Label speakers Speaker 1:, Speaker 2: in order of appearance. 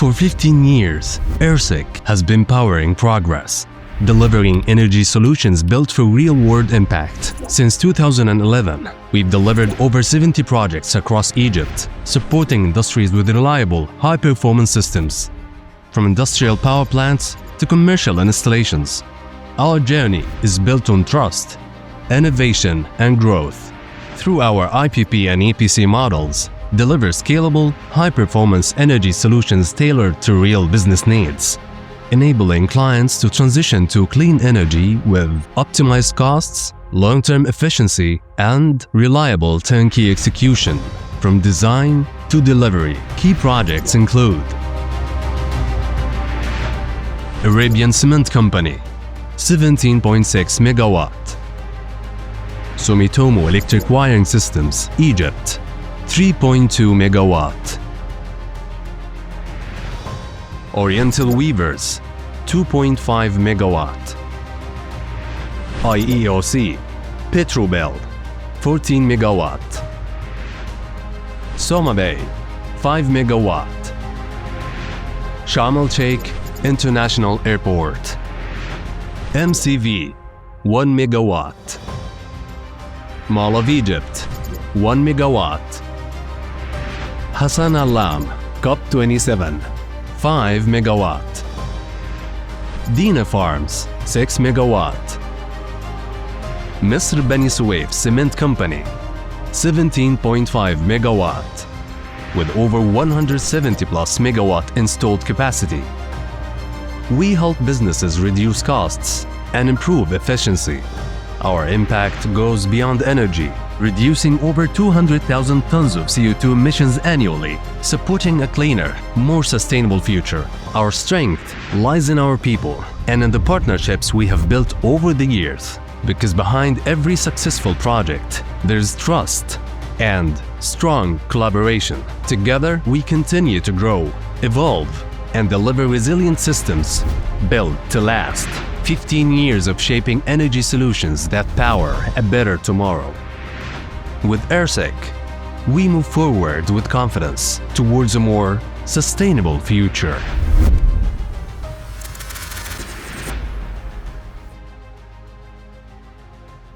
Speaker 1: For 15 years, IRSC has been powering progress, delivering energy solutions built for real-world impact. Since 2011, we've delivered over 70 projects across Egypt, supporting industries with reliable, high-performance systems. From industrial power plants to commercial installations, our journey is built on trust, innovation, and growth. Through our IPP and EPC models, deliver scalable, high-performance energy solutions tailored to real business needs, enabling clients to transition to clean energy with optimized costs, long-term efficiency, and reliable turnkey execution. From design to delivery, key projects include Arabian Cement Company, 17.6 MW. Sumitomo Electric Wiring Systems, Egypt, 3.2 MW. Oriental Weavers, 2.5 MW. IRSC, Petrobel, 14 MW. Soma Bay, 5 MW. Sharm el-Sheikh International Airport, MCV, 1 MW. Mall of Egypt, 1 MW. Hassan Alam, COP27, 5 MW. Dina Farms, 6 MW. Misr Bani Suwaif Cement Company, 17.5 MW, with over 170 plus megawatt installed capacity. We help businesses reduce costs and improve efficiency. Our impact goes beyond energy, reducing over 200,000 tons of CO2 emissions annually, supporting a cleaner, more sustainable future. Our strength lies in our people and in the partnerships we have built over the years. Because behind every successful project, there's trust and strong collaboration. Together, we continue to grow, evolve, and deliver resilient systems built to last. 15 years of shaping energy solutions that power a better tomorrow. With IRSC, we move forward with confidence towards a more sustainable future.